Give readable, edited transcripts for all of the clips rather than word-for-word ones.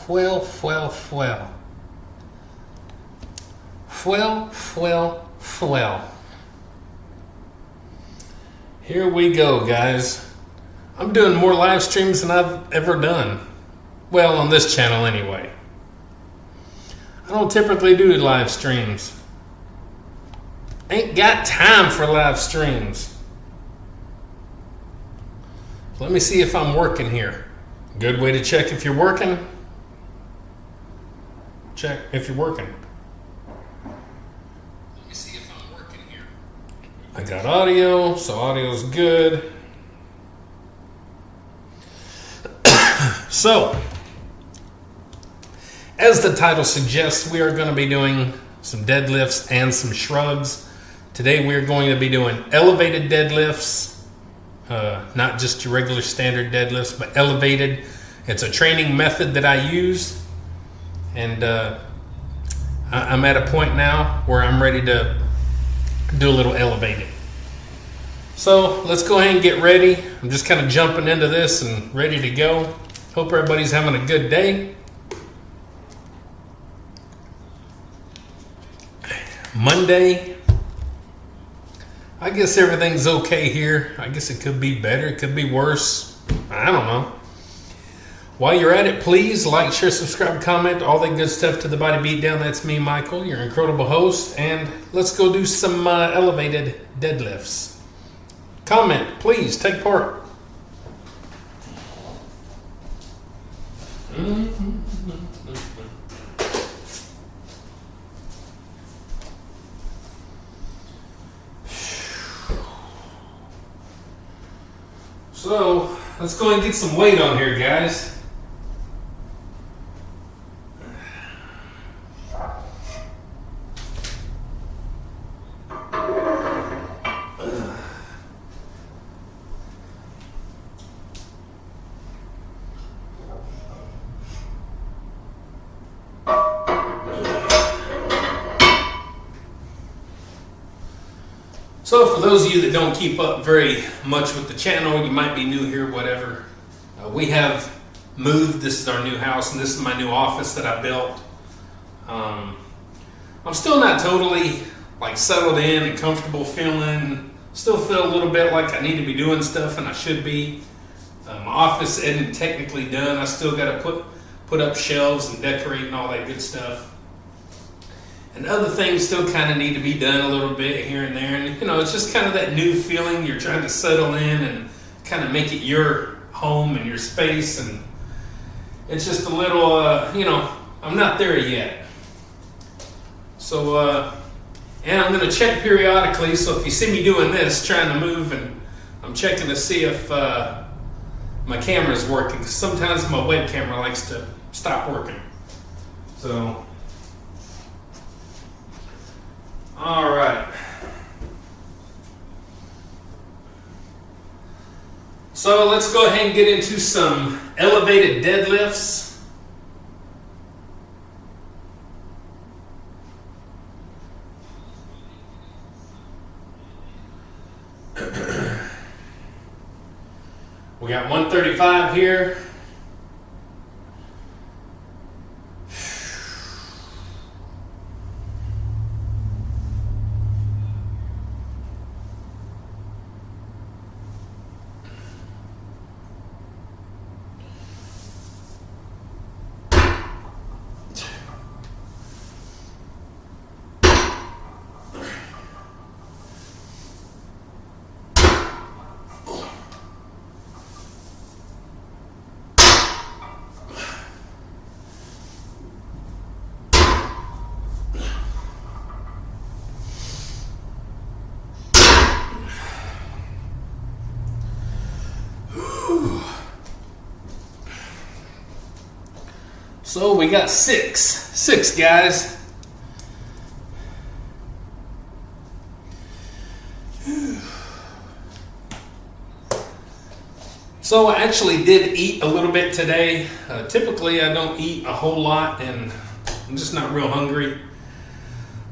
Well. Here we go, guys. I'm doing more live streams than I've ever done. Well, on this channel anyway. I don't typically do live streams. Ain't got time for live streams. Let me see if I'm working here. Good way to check if you're working. Check if you're working. Let me see if I'm working here. I got audio, so audio's good. So, as the title suggests, we are going to be doing some deadlifts and some shrugs. Today we are going to be doing elevated deadlifts, not just your regular standard deadlifts, but elevated. It's a training method that I use, and I'm at a point now where I'm ready to do a little elevated. So let's go ahead and get ready. I'm just kind of jumping into this and ready to go. Hope everybody's having a good day. Monday. I guess everything's okay here. I guess it could be better. It could be worse. I don't know. While you're at it, please like, share, subscribe, comment, all that good stuff to the Body Beatdown. That's me, Michael, your incredible host. And let's go do some elevated deadlifts. Comment, please. Take part. So, let's go and get some weight on here, guys. So for those of you that don't keep up very much with the channel, you might be new here, whatever. We have moved. This is our new house, and this is my new office that I built. I'm still not totally like settled in and comfortable feeling. Still feel a little bit like I need to be doing stuff, and I should be. My office isn't technically done. I still got to put up shelves and decorate and all that good stuff. And other things still kind of need to be done a little bit here and there. And, you know, it's just kind of that new feeling. You're trying to settle in and kind of make it your home and your space. And it's just a little, you know, I'm not there yet. So, and I'm going to check periodically. So if you see me doing this, trying to move, and I'm checking to see if my camera's working. Because sometimes my web camera likes to stop working. So... all right. So let's go ahead and get into some elevated deadlifts. We got 135 here. So we got six guys. So I actually did eat a little bit today. Typically I don't eat a whole lot and I'm just not real hungry.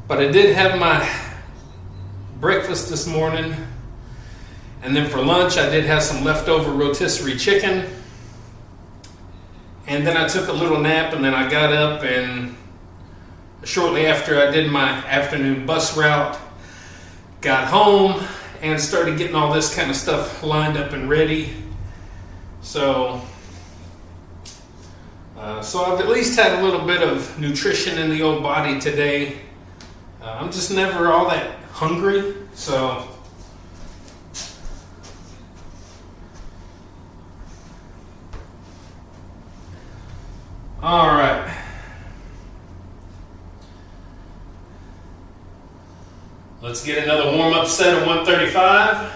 But I did have my breakfast this morning. And then for lunch I did have some leftover rotisserie chicken. And then I took a little nap, and then I got up, and shortly after I did my afternoon bus route, got home and started getting all this kind of stuff lined up and ready. So I've at least had a little bit of nutrition in the old body today. I'm just never all that hungry, so all right. Let's get another warm-up set of 135.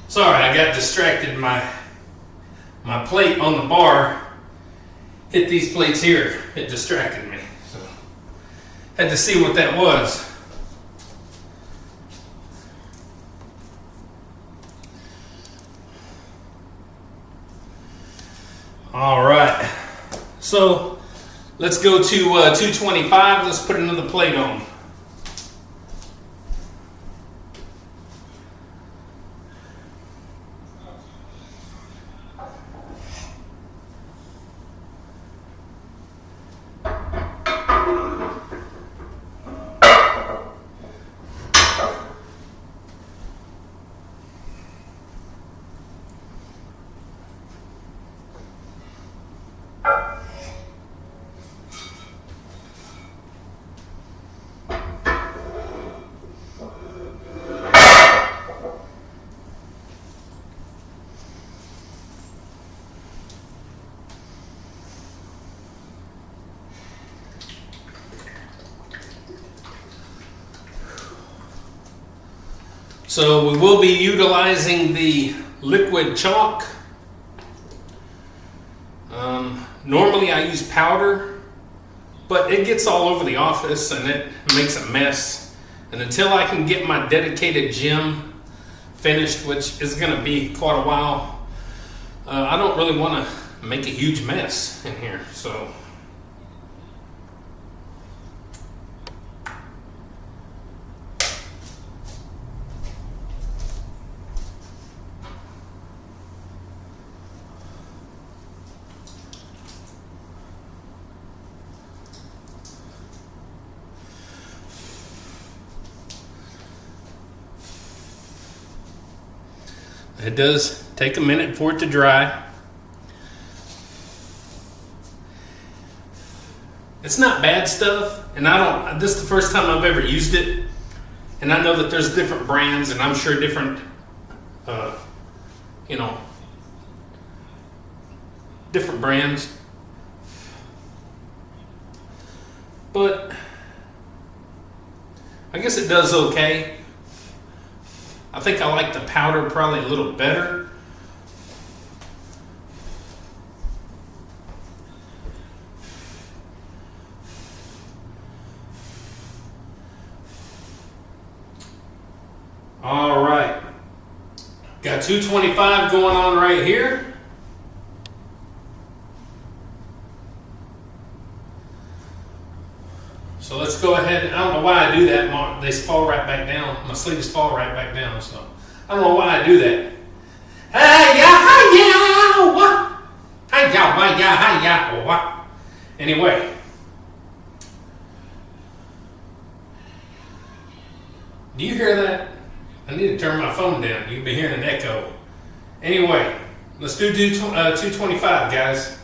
Sorry, I got distracted. My plate on the bar hit these plates here. It distracted me. So had to see what that was. All right. So let's go to 225. Let's put another plate on. So we will be utilizing the liquid chalk. Normally I use powder, but it gets all over the office and it makes a mess. And until I can get my dedicated gym finished, which is going to be quite a while, I don't really want to make a huge mess in here. So it does take a minute for it to dry. It's not bad stuff, and this is the first time I've ever used it, and I know that there's different brands, and I'm sure different, different brands, but I guess it does okay. I think I like the powder probably a little better. All right. Got 225 going on right here. So let's go ahead. I don't know why I do that. They fall right back down. My sleeves fall right back down. So I don't know why I do that. Anyway. Do you hear that? I need to turn my phone down. You've been hearing an echo. Anyway, let's do 225, guys.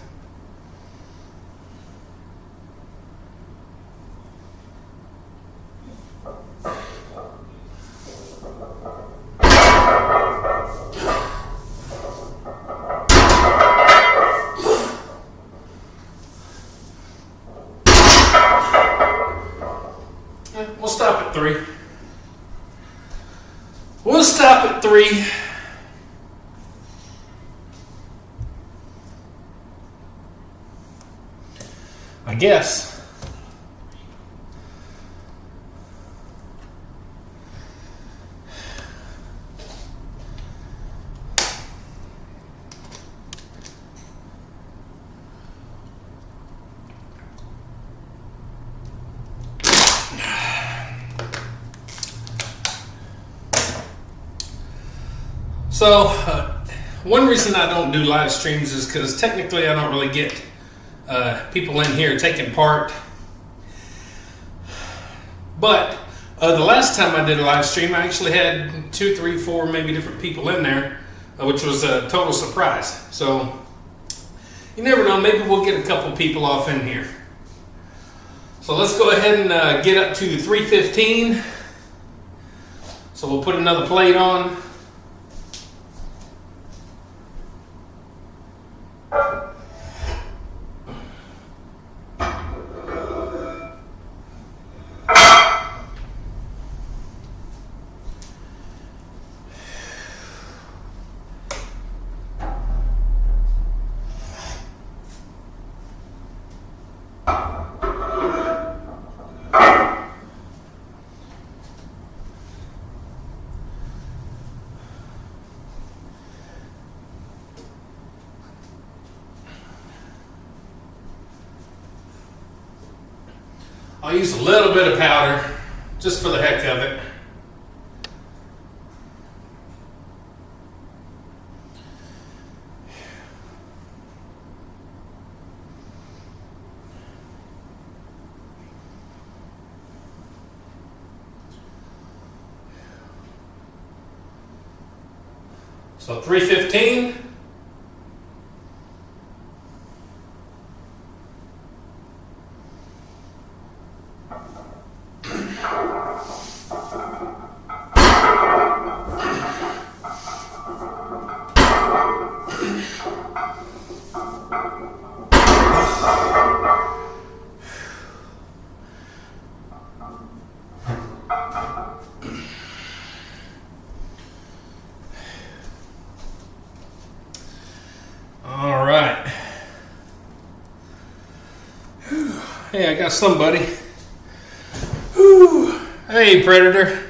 We'll stop at 3. We'll stop at 3. I guess. So, one reason I don't do live streams is because technically I don't really get people in here taking part. But the last time I did a live stream, I actually had 2, 3, 4 maybe different people in there, which was a total surprise. So, you never know, maybe we'll get a couple people off in here. So let's go ahead and get up to 315. So we'll put another plate on. I'll use a little bit of powder, just for the heck of it. So 315. All right. Hey, I got somebody. Whew. Hey, Predator.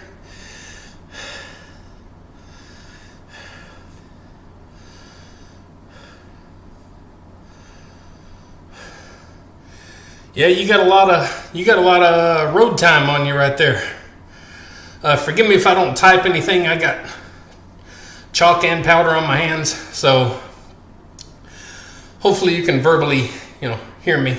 Yeah, you got a lot of road time on you right there. Forgive me if I don't type anything. I got chalk and powder on my hands, so hopefully you can verbally, hear me.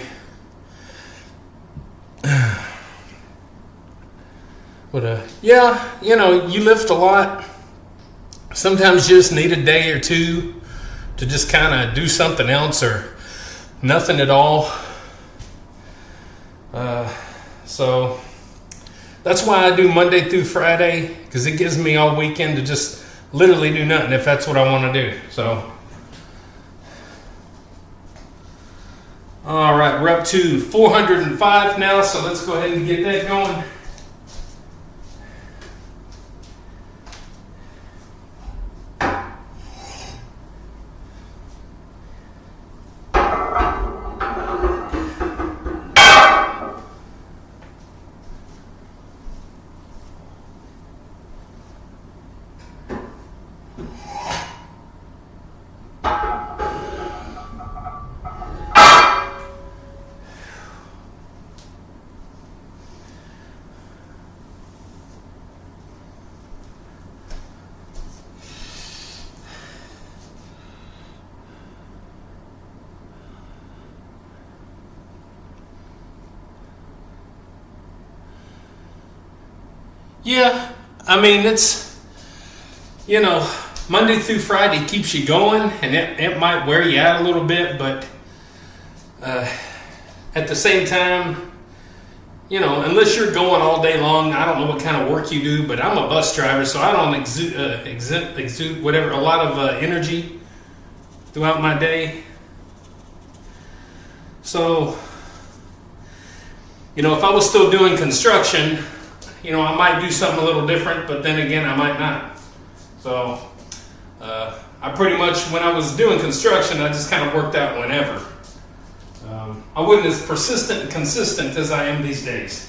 But yeah, you lift a lot. Sometimes you just need a day or two to just kind of do something else or nothing at all. So that's why I do Monday through Friday, because it gives me all weekend to just literally do nothing if that's what I want to do. So, all right, we're up to 405 now, so let's go ahead and get that going. Yeah, I mean, it's, Monday through Friday keeps you going, and it might wear you out a little bit, but at the same time, unless you're going all day long, I don't know what kind of work you do, but I'm a bus driver, so I don't exude whatever, a lot of energy throughout my day. So, if I was still doing construction, I might do something a little different, but then again, I might not. So, I pretty much, when I was doing construction, I just kind of worked out whenever. I wasn't as persistent and consistent as I am these days.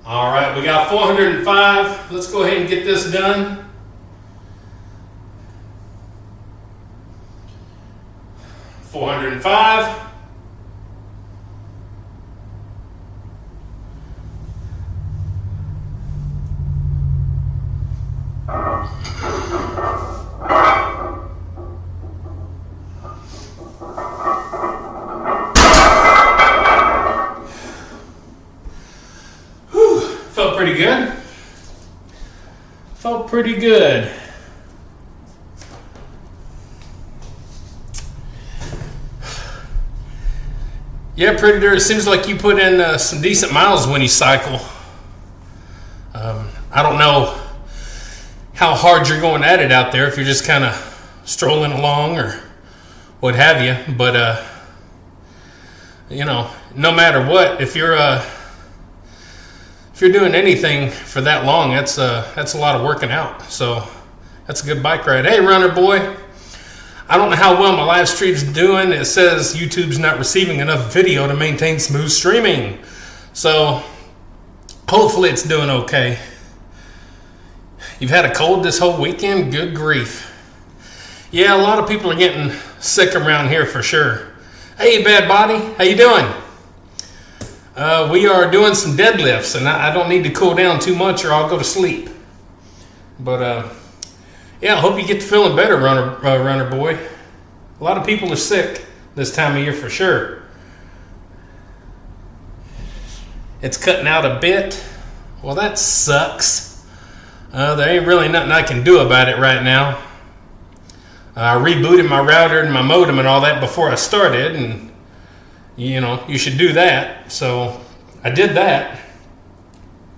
All right, we got 405. Let's go ahead and get this done. $405. Felt pretty good. Felt pretty good. Yeah, Predator, it seems like you put in some decent miles when you cycle. I don't know how hard you're going at it out there, if you're just kind of strolling along or what have you. But, you know, no matter what, if you're doing anything for that long, that's a lot of working out. So that's a good bike ride. Hey, runner boy. I don't know how well my live stream's doing. It says YouTube's not receiving enough video to maintain smooth streaming. So hopefully it's doing okay. You've had a cold this whole weekend? Good grief. Yeah, a lot of people are getting sick around here for sure. Hey, bad body, how you doing? We are doing some deadlifts, and I don't need to cool down too much or I'll go to sleep. But yeah, I hope you get to feeling better, runner boy. A lot of people are sick this time of year for sure. It's cutting out a bit. Well, that sucks. There ain't really nothing I can do about it right now. I rebooted my router and my modem and all that before I started, and you know, you should do that. So I did that.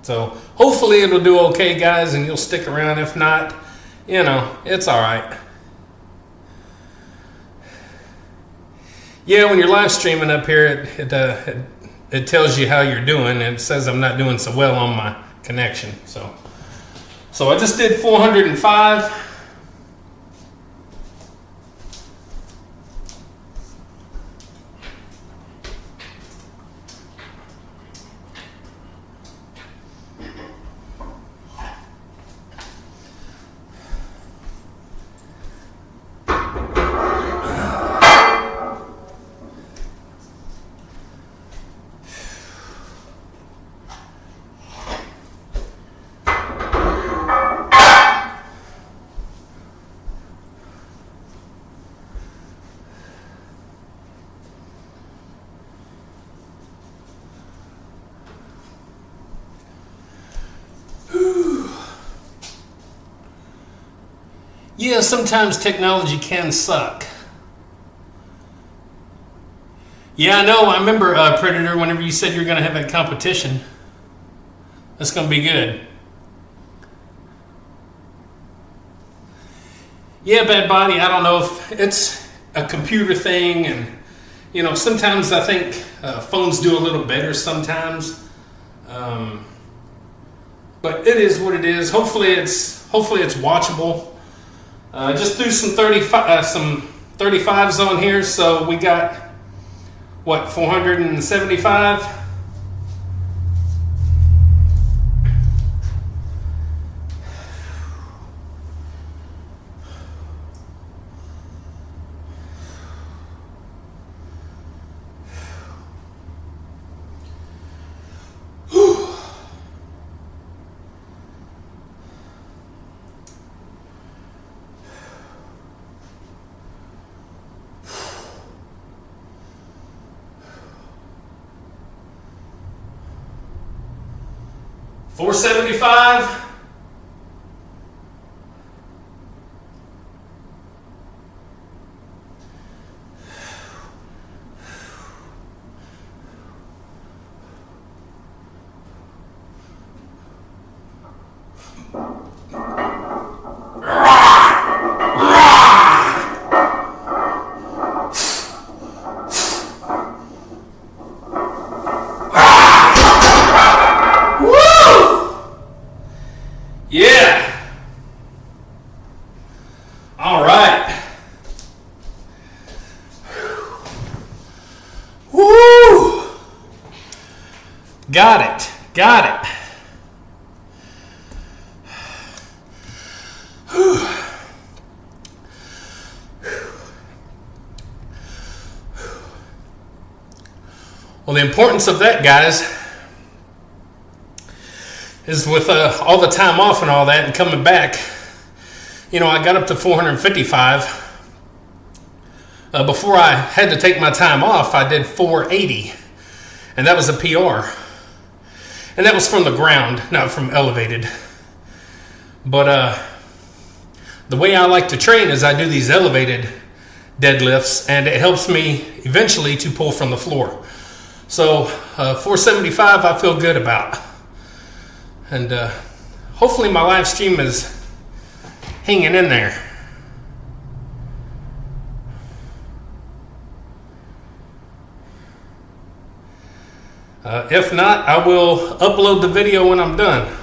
So hopefully it'll do okay, guys, and you'll stick around. If not, you know, it's all right. Yeah, when you're live streaming up here, it tells you how you're doing, and it says I'm not doing so well on my connection. So I just did 405. Yeah, sometimes technology can suck. Yeah, I know. I remember, Predator, whenever you said you were going to have that competition. That's going to be good. Yeah, bad body, I don't know if it's a computer thing. And, you know, sometimes I think phones do a little better sometimes. But it is what it is. Hopefully it's watchable. Just threw some 35s on here, so we got what, 475. $475. Got it. Got it. Whew. Well, the importance of that, guys, is with all the time off and all that and coming back, you know, I got up to 455. Before I had to take my time off, I did 480, and that was a PR. And that was from the ground, not from elevated. But the way I like to train is I do these elevated deadlifts, and it helps me eventually to pull from the floor. So 475 I feel good about. And hopefully my live stream is hanging in there. If not, I will upload the video when I'm done.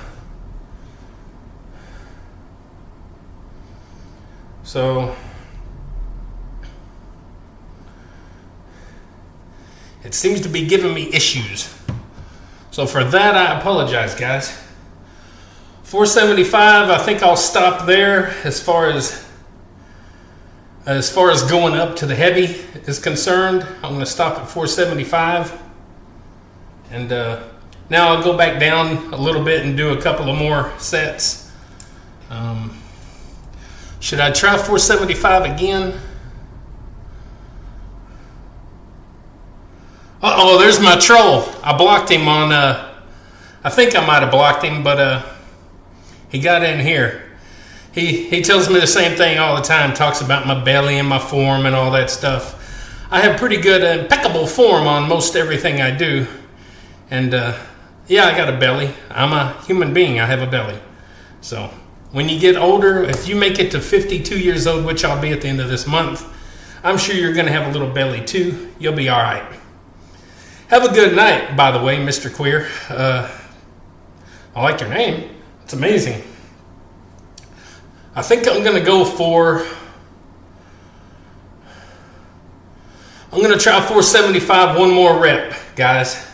So it seems to be giving me issues. So for that, I apologize, guys. 475, I think I'll stop there as far as going up to the heavy is concerned. I'm going to stop at 475. And now I'll go back down a little bit and do a couple of more sets. Should I try 475 again? Uh-oh, there's my troll. I blocked him on, I think I might have blocked him, but he got in here. He tells me the same thing all the time, talks about my belly and my form and all that stuff. I have pretty good, impeccable form on most everything I do. And yeah, I got a belly. I'm a human being. I have a belly. So when you get older, if you make it to 52 years old, which I'll be at the end of this month, I'm sure you're going to have a little belly too. You'll be all right. Have a good night, by the way, Mr. Queer. I like your name. It's amazing. I think I'm going to go for... I'm going to try 475, one more rep, guys.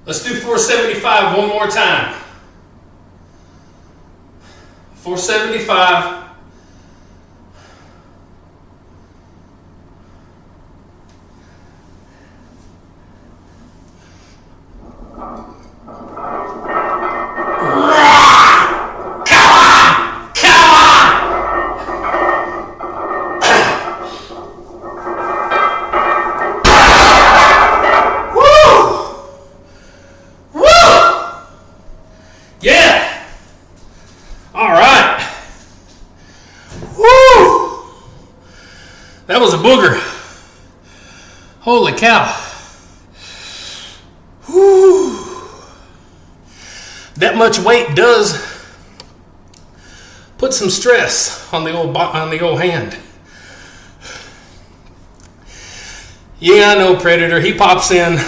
Let's do 475 one more time. 475. That was a booger. Holy cow. Whew. That much weight does put some stress on the old hand. Yeah, I know, Predator. He pops in.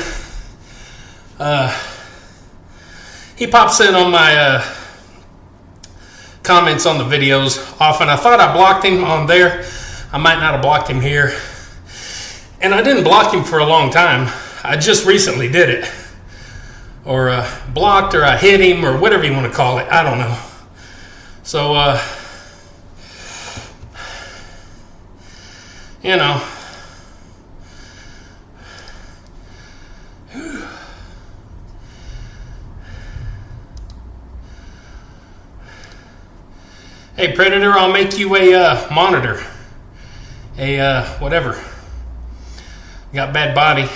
He pops in on my comments on the videos often. I thought I blocked him on there. I might not have blocked him here. And I didn't block him for a long time. I just recently did it. Or blocked, or I hit him, or whatever you want to call it. I don't know. So, you know. Hey, Predator, I'll make you a monitor. A whatever. You got bad body.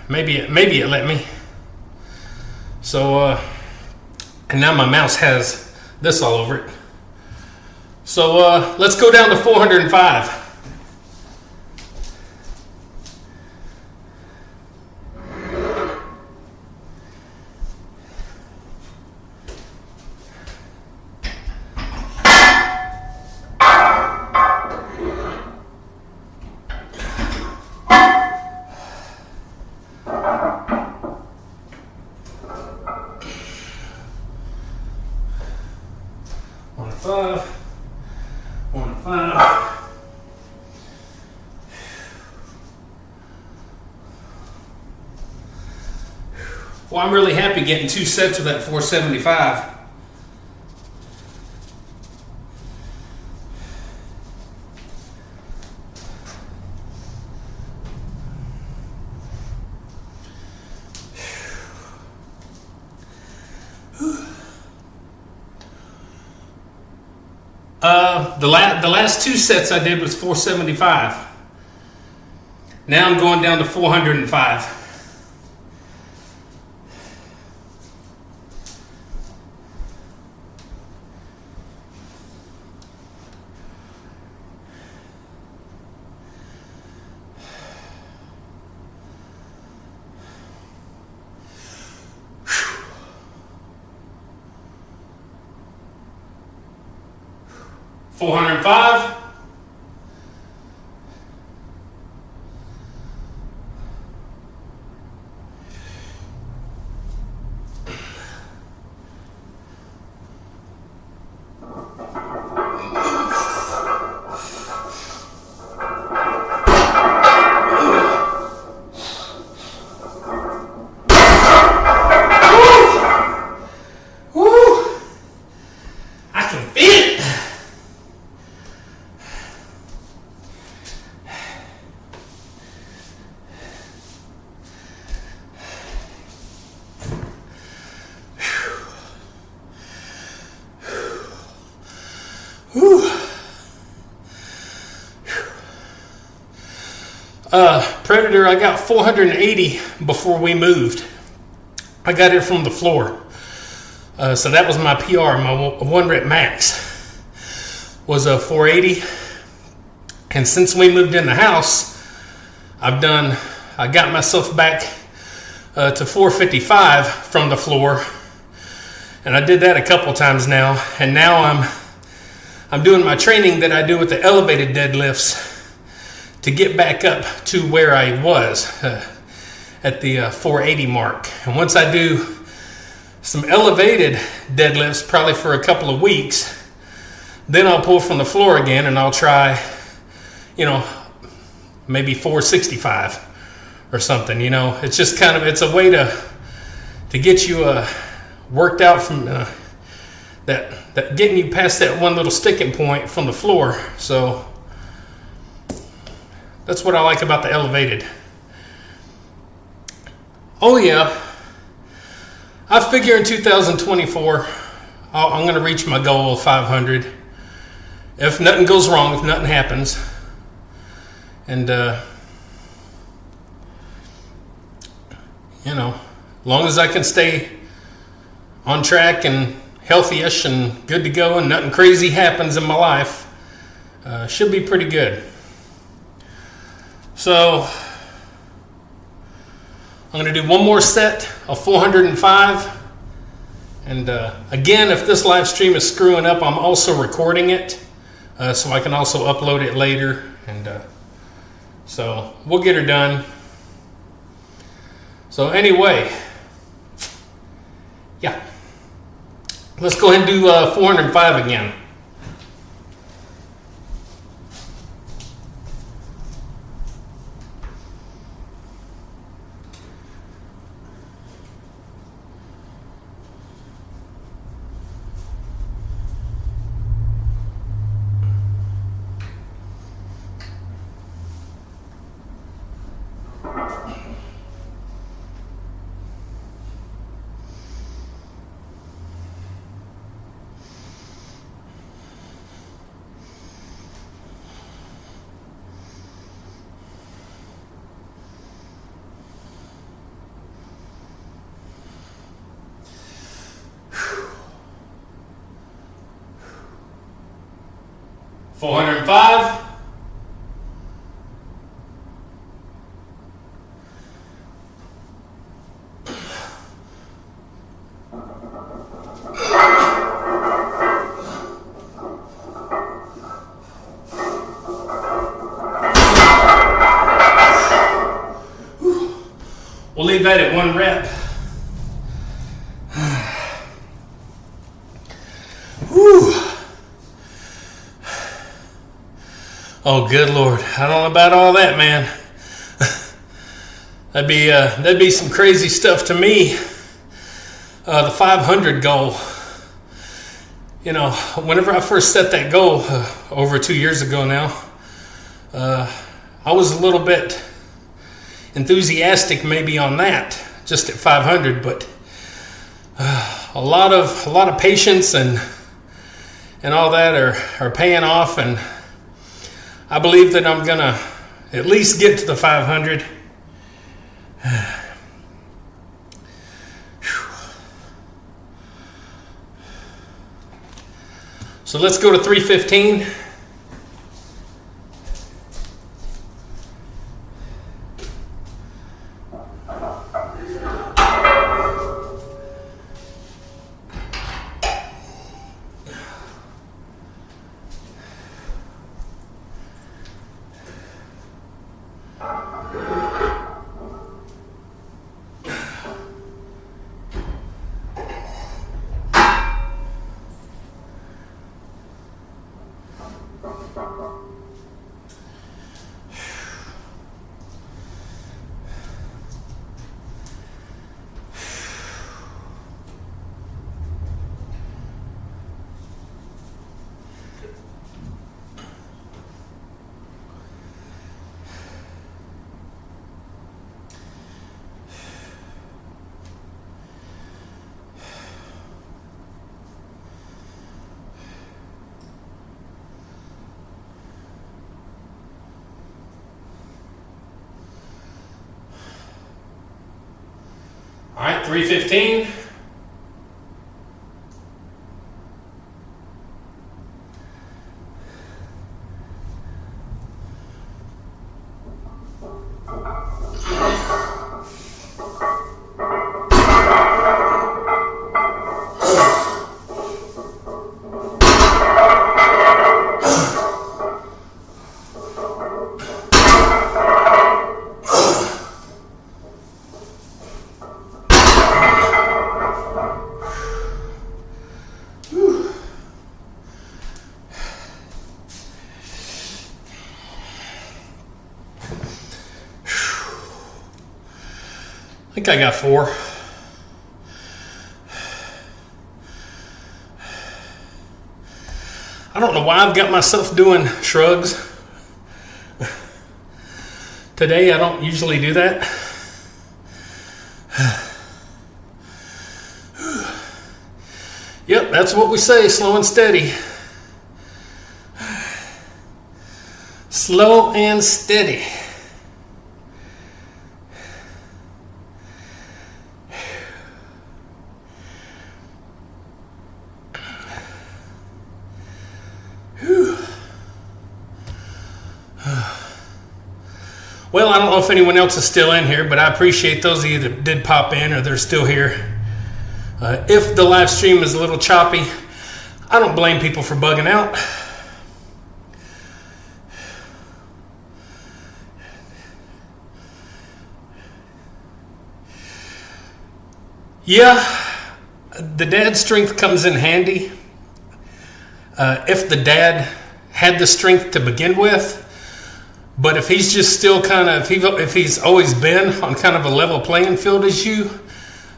Maybe it let me. So, and now my mouse has this all over it. So let's go down to 405. Well, I'm really happy getting 2 sets of that 475. The last 2 sets I did was 475. Now I'm going down to 405. $405. Predator, I got 480 before we moved. I got it from the floor. So that was my PR, my 1 rep max was a 480. And since we moved in the house, I got myself back to 455 from the floor. And I did that a couple times now. And now I'm doing my training that I do with the elevated deadlifts to get back up to where I was at the 480 mark. And once I do some elevated deadlifts, probably for a couple of weeks, then I'll pull from the floor again and I'll try, maybe 465 or something. It's just kind of, it's a way to get you worked out from that getting you past that one little sticking point from the floor. So that's what I like about the elevated. Oh yeah, I figure in 2024, I'm going to reach my goal of 500. If nothing goes wrong, if nothing happens. And, long as I can stay on track and healthy-ish and good to go and nothing crazy happens in my life, should be pretty good. So I'm going to do one more set of 405. And again, if this live stream is screwing up, I'm also recording it so I can also upload it later. And so we'll get her done. So anyway, yeah, let's go ahead and do 405 again. 405. We'll leave that at 1 rep. Whew. Oh, good Lord. I don't know about all that, man. That'd be some crazy stuff to me. The 500 goal. You know, whenever I first set that goal over 2 years ago now, I was a little bit enthusiastic maybe on that, just at 500, but a lot of patience and all that are paying off, and I believe that I'm gonna at least get to the 500. So let's go to 315. All right, 315. I think I got 4. I don't know why I've got myself doing shrugs. Today I don't usually do that. Yep, that's what we say, slow and steady. Slow and steady. Well, I don't know if anyone else is still in here, but I appreciate those of you that did pop in or they're still here. If the live stream is a little choppy, I don't blame people for bugging out. Yeah, the dad strength comes in handy. If the dad had the strength to begin with, but if he's just still kind of, if he's always been on kind of a level playing field as you,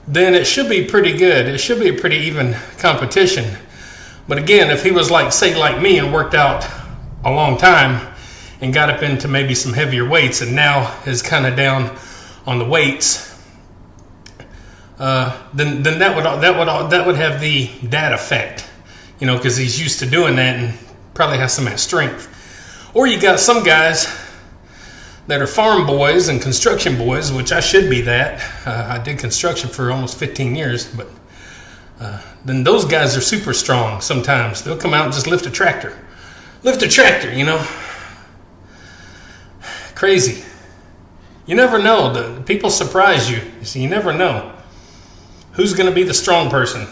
then it should be pretty good. It should be a pretty even competition. But again, if he was like, say, like me and worked out a long time and got up into maybe some heavier weights and now is kind of down on the weights, then that would have the dad effect, you know, because he's used to doing that and probably has some of that strength. Or you got some guys that are farm boys and construction boys, which I should be that. I did construction for almost 15 years, but then those guys are super strong sometimes. They'll come out and just lift a tractor. lift a tractor, you know. Crazy. You never know. The people surprise you. So you never know who's going to be the strong person.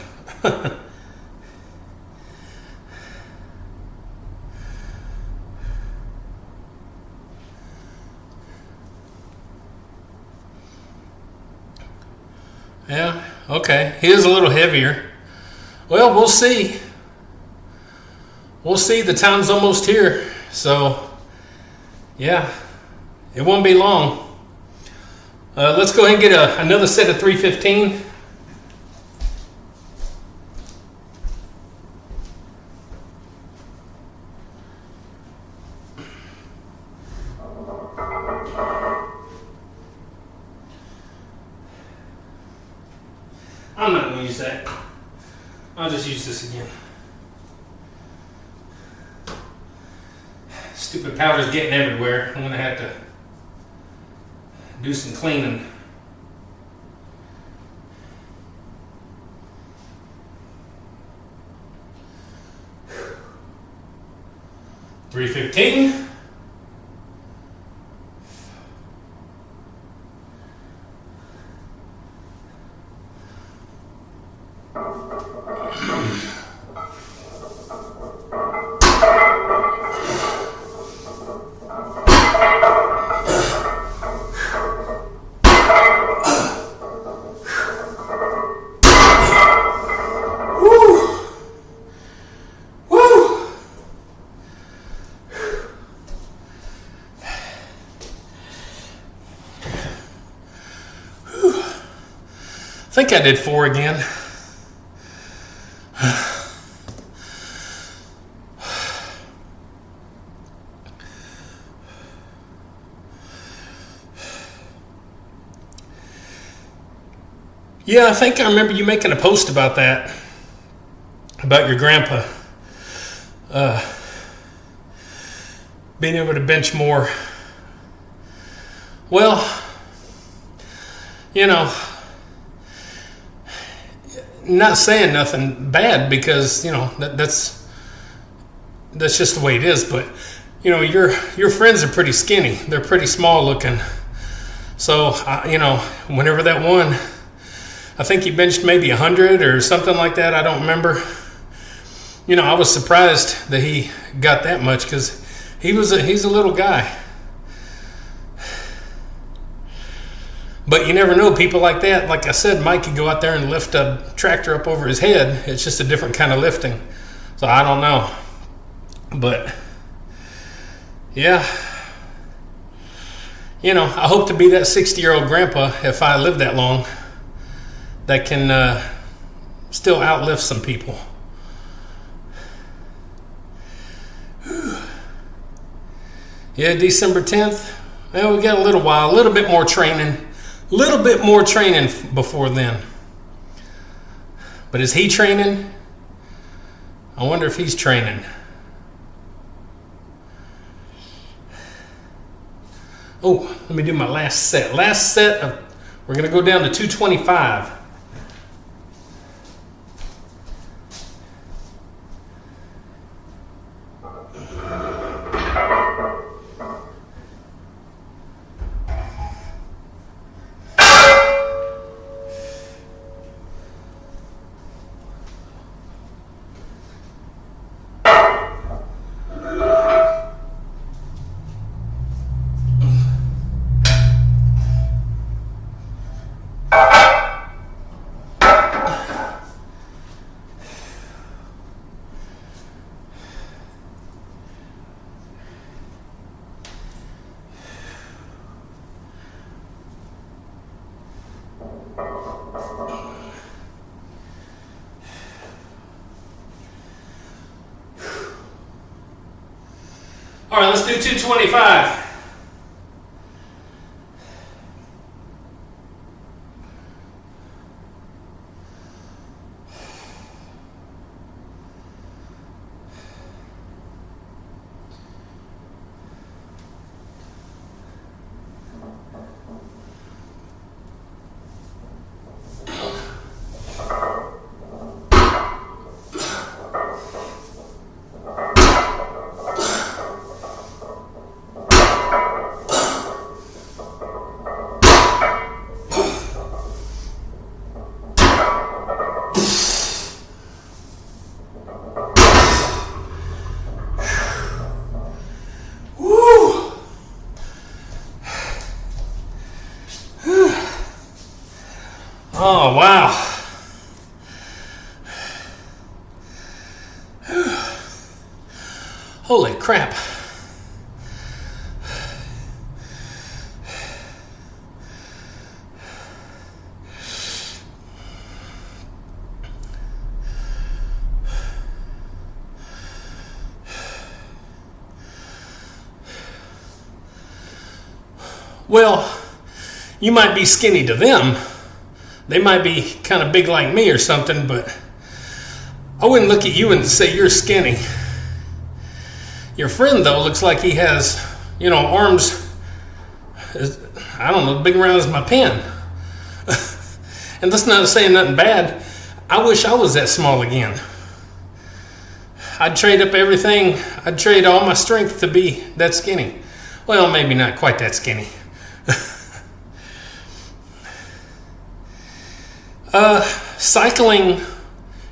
Yeah, okay. He is a little heavier. Well, we'll see. We'll see. The time's almost here. So, yeah, it won't be long. Let's go ahead and get another set of 315. I'm not going to use that. I'll just use this again. Stupid powder's getting everywhere. I'm going to have to do some cleaning. $3.15. I think I did 4 again. Yeah, I think I remember you making a post about that, about your grandpa being able to bench more. Well, you know, not saying nothing bad because, you know, that's just the way it is. But, you know, your friends are pretty skinny. They're pretty small looking. So, you know, whenever that one, I think he benched maybe 100 or something like that. I don't remember. You know, I was surprised that he got that much because he's a little guy. But you never know, people like that. Like I said, Mike could go out there and lift a tractor up over his head. It's just a different kind of lifting. So I don't know. But, yeah. You know, I hope to be that 60-year-old grandpa, if I live that long, that can still outlift some people. Yeah, December 10th. Well, we got a little while, a little bit more training. Little bit more training before then. But is he training? I wonder if he's training. Oh, let me do my last set. Last set of, we're going to go down to 225. All right, let's do 225. Oh, wow. Holy crap. Well, you might be skinny to them. They might be kind of big like me or something, but I wouldn't look at you and say you're skinny. Your friend, though, looks like he has, arms, I don't know, big around as my pen. And that's not saying nothing bad. I wish I was that small again. I'd trade up everything. I'd trade all my strength to be that skinny. Well, maybe not quite that skinny. Cycling,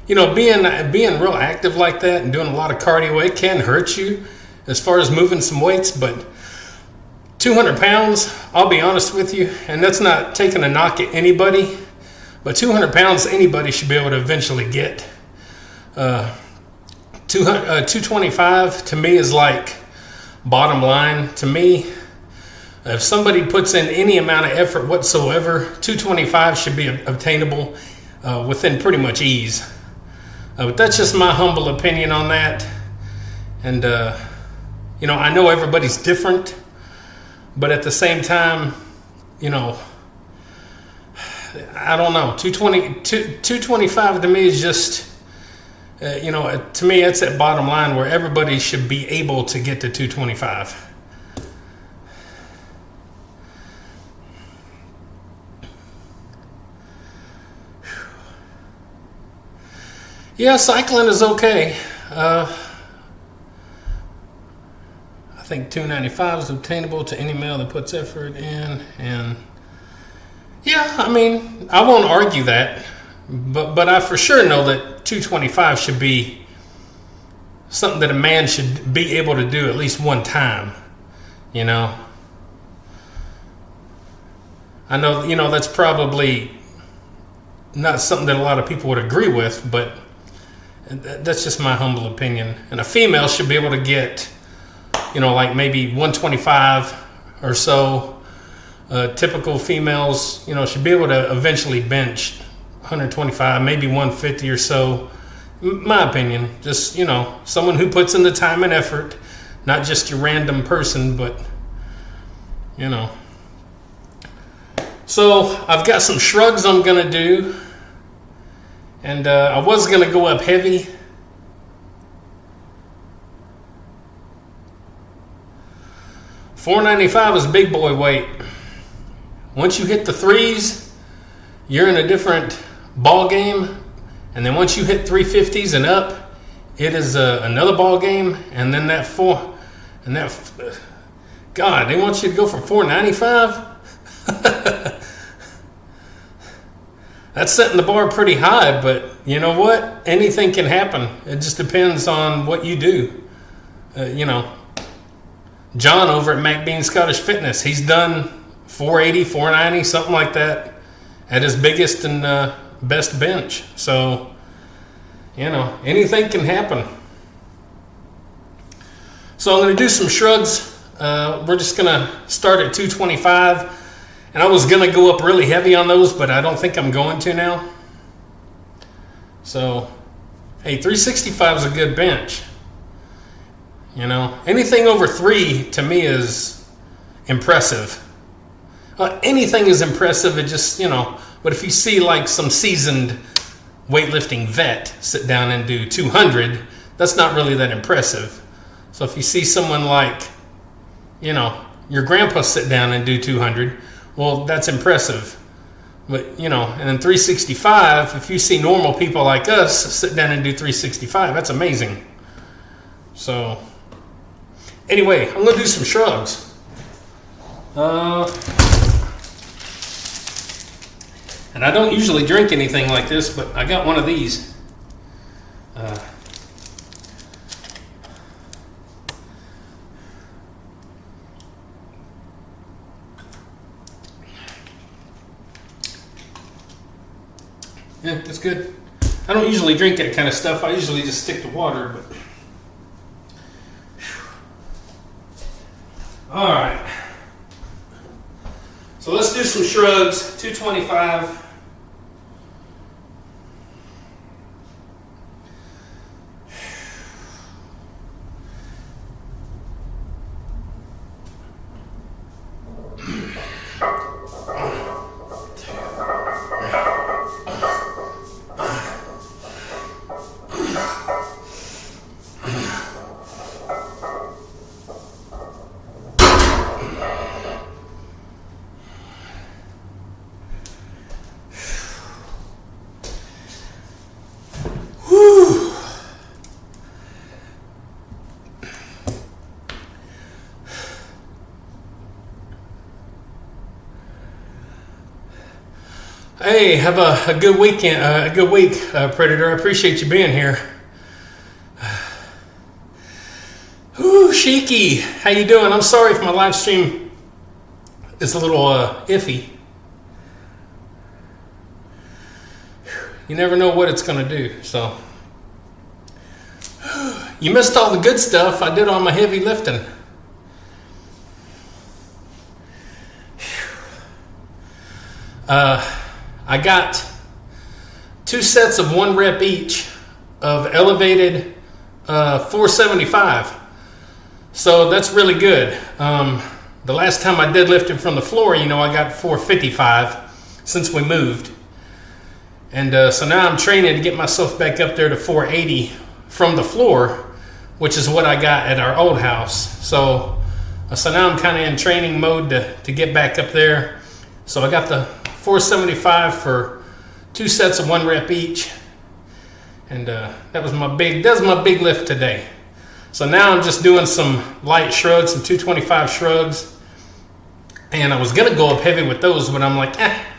being real active like that and doing a lot of cardio, it can hurt you as far as moving some weights, but 200 pounds, I'll be honest with you, and that's not taking a knock at anybody, but 200 pounds anybody should be able to eventually get. 225 to me is like bottom line. To me, if somebody puts in any amount of effort whatsoever, 225 should be obtainable within pretty much ease. But that's just my humble opinion on that. And, I know everybody's different, but at the same time, I don't know. 225 to me is just, to me, it's that bottom line where everybody should be able to get to 225. Yeah, cycling is okay. I think 295 is obtainable to any male that puts effort in, and yeah, I won't argue that, but I for sure know that 225 should be something that a man should be able to do at least one time. I know, that's probably not something that a lot of people would agree with, but that's just my humble opinion. And a female should be able to get, like maybe 125 or so. Typical females, should be able to eventually bench 125, maybe 150 or so. My opinion, just, someone who puts in the time and effort, not just your random person, but, So I've got some shrugs I'm going to do. And I was going to go up heavy. $495 is big boy weight. Once you hit the threes, you're in a different ball game. And then once you hit 350s and up, it is another ball game. And then God, they want you to go for $495? That's setting the bar pretty high, but you know what? Anything can happen. It just depends on what you do. John over at Mac Bean Scottish Fitness, he's done 480, 490, something like that at his biggest and best bench. So, anything can happen. So I'm going to do some shrugs. We're just going to start at 225. And I was going to go up really heavy on those, but I don't think I'm going to now. So, hey, 365 is a good bench. Anything over 3 to me is impressive. Anything is impressive. It just, but if you see like some seasoned weightlifting vet sit down and do 200, that's not really that impressive. So if you see someone like, your grandpa sit down and do 200, well, that's impressive. But, and then 365, if you see normal people like us sit down and do 365, that's amazing. So, anyway, I'm going to do some shrugs. And I don't usually drink anything like this, but I got one of these. Yeah, that's good. I don't usually drink that kind of stuff. I usually just stick to water, but. All right. So let's do some shrugs, 225. Hey, have a good weekend, a good week, Predator. I appreciate you being here. Ooh, Sheiky, how you doing? I'm sorry if my live stream is a little iffy. You never know what it's going to do, so. You missed all the good stuff. I did all my heavy lifting. I got 2 sets of 1 rep each of elevated 475. So that's really good. The last time I deadlifted from the floor, I got 455 since we moved. And so now I'm training to get myself back up there to 480 from the floor, which is what I got at our old house. So now I'm kind of in training mode to get back up there. So I got the 475 for 2 sets of 1 rep each, and that was my big lift today. So now I'm just doing some light shrugs, some 225 shrugs, and I was gonna go up heavy with those, but I'm like,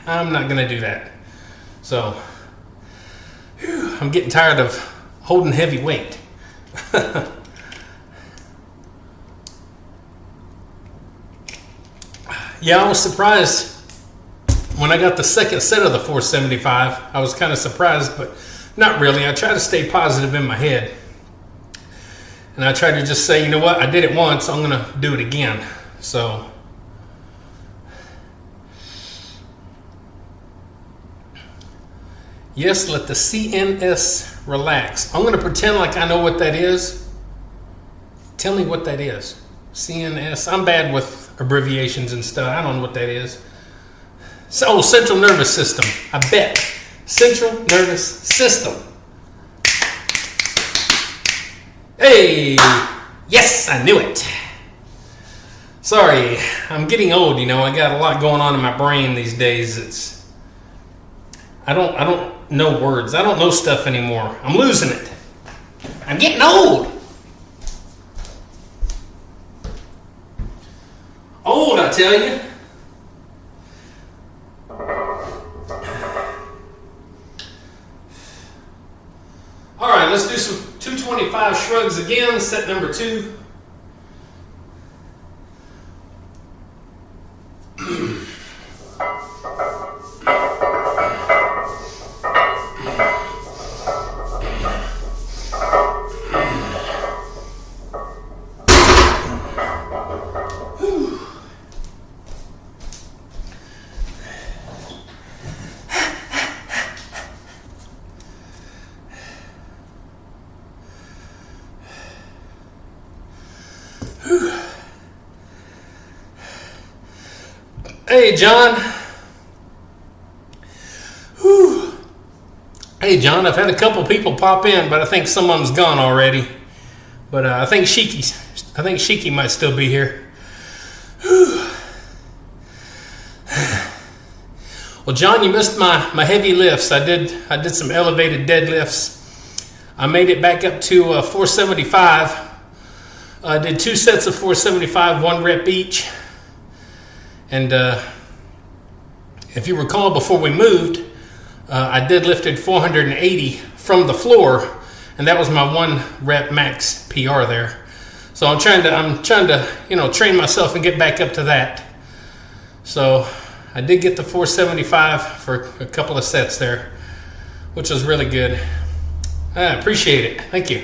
I'm not gonna do that. So I'm getting tired of holding heavy weight. Yeah, I was surprised when I got the second set of the 475. I was kind of surprised, but not really. I try to stay positive in my head. And I try to just say, you know what? I did it once. I'm going to do it again. So. Yes, let the CNS relax. I'm going to pretend like I know what that is. Tell me what that is. CNS. I'm bad with abbreviations and stuff. I don't know what that is. So, central nervous system. I bet. Central nervous system. Hey! Yes, I knew it. Sorry, I'm getting old, I got a lot going on in my brain these days. I don't know words. I don't know stuff anymore. I'm losing it. I'm getting old. Old, I tell you. All right, let's do some 225 shrugs again, set number 2. Hey, John. Whew. Hey, John, I've had a couple people pop in, but I think some of them's gone already. But I think Sheiky might still be here. Whew. Well, John, you missed my heavy lifts. I did some elevated deadlifts. I made it back up to 475. I did 2 sets of 475, 1 rep each. And if you recall, before we moved, I deadlifted 480 from the floor, and that was my 1 rep max PR there. So I'm trying to train myself and get back up to that. So I did get the 475 for a couple of sets there. which was really good. I appreciate it. Thank you.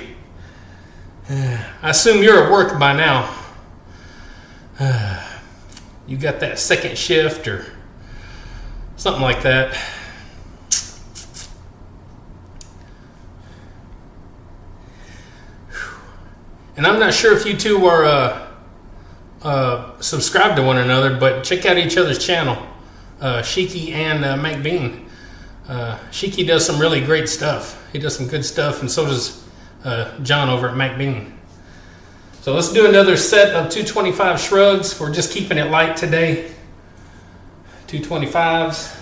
I assume you're at work by now. You got that second shift or something like that. And I'm not sure if you two are subscribed to one another, but check out each other's channel, Shiki and MacBean. Shiki does some really great stuff. He does some good stuff, and so does John over at MacBean. So let's do another set of 225 shrugs. We're just keeping it light today. 225s.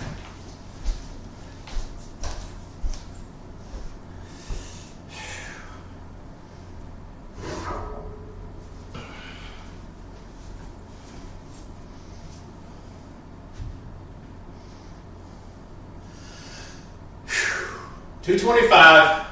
$225.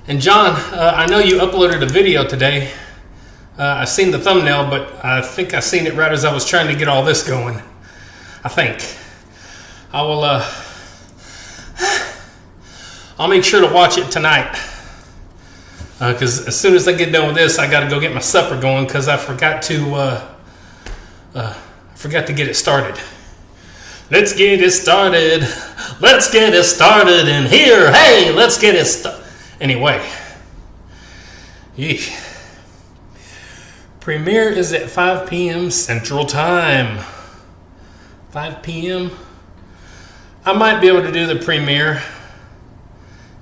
And John, I know you uploaded a video today. I seen the thumbnail, but I think I seen it right as I was trying to get all this going. I think. I will, I'll make sure to watch it tonight. Because as soon as I get done with this, I got to go get my supper going because I forgot to get it started. Let's get it started. Let's get it started in here. Hey, let's get it started. Anyway, premiere is at 5 p.m. Central Time. 5 p.m. I might be able to do the premiere.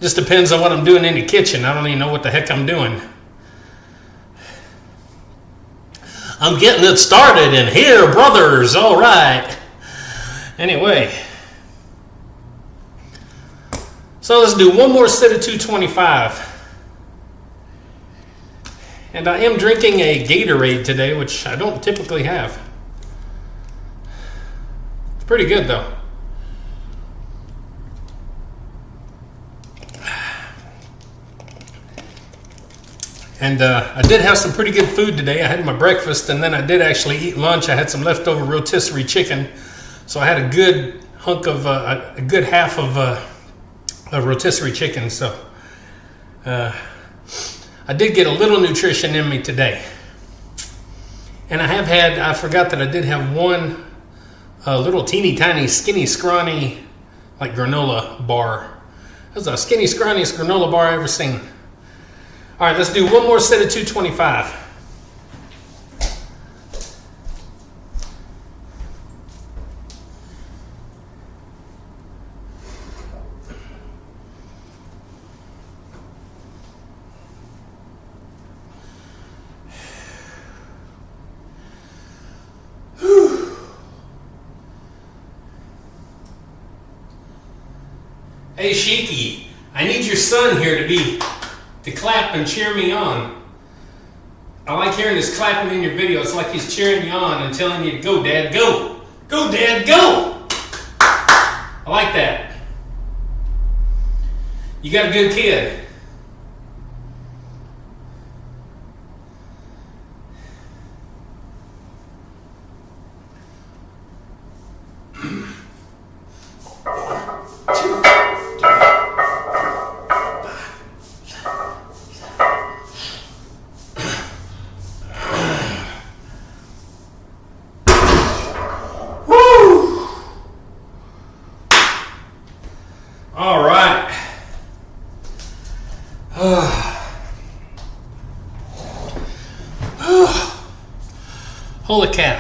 Just depends on what I'm doing in the kitchen. I don't even know what the heck I'm doing. I'm getting it started in here, brothers. All right. Anyway. So let's do one more set of 225. And I am drinking a Gatorade today, which I don't typically have. It's pretty good though. And I did have some pretty good food today. I had my breakfast and then I did actually eat lunch. I had some leftover rotisserie chicken. So I had a good hunk of, a good half of rotisserie chicken, so I did get a little nutrition in me today. And I forgot that I did have one little teeny tiny skinny scrawny like granola bar. That's the skinny scrawniest granola bar I ever seen. All right, let's do one more set of 225. Hey Shiki, I need your son here to clap and cheer me on. I like hearing his clapping in your video. It's like he's cheering you on and telling you to go, Dad, go. Go, Dad, go. I like that. You got a good kid. All right. Holy cow.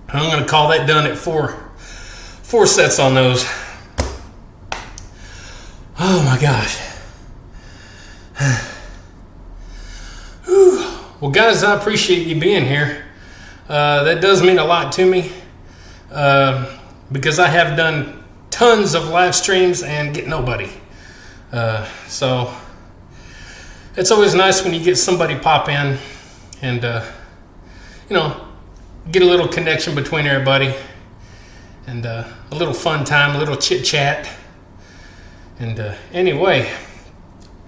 I'm going to call that done at four sets on those. Oh my gosh. Well, guys, I appreciate you being here. That does mean a lot to me because I have done tons of live streams and get nobody. So it's always nice when you get somebody pop in and, you know, get a little connection between everybody and a little fun time, a little chit chat. And anyway,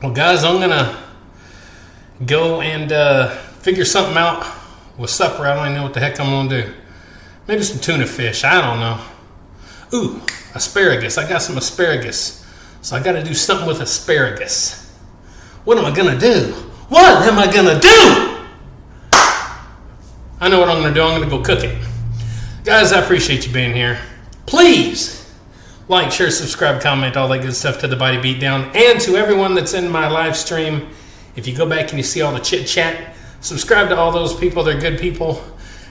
well guys, I'm gonna go and figure something out with supper. I don't even know what the heck I'm gonna do. Maybe some tuna fish, I don't know. Ooh, asparagus, I got some asparagus. So I gotta do something with asparagus. What am I gonna do? What am I gonna do? I know what I'm gonna do, I'm gonna go cook it. Guys, I appreciate you being here. Please like, share, subscribe, comment, all that good stuff to the Body Beatdown. And to everyone that's in my live stream, if you go back and you see all the chit chat, subscribe to all those people, they're good people.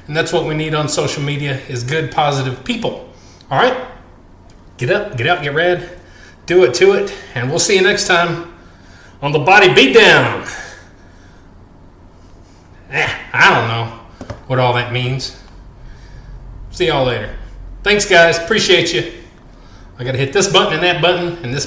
And that's what we need on social media, is good, positive people. All right? Get up, get out, get red, do it to it, and we'll see you next time on the Body Beatdown. I don't know what all that means. See y'all later. Thanks, guys. Appreciate you. I got to hit this button and that button and this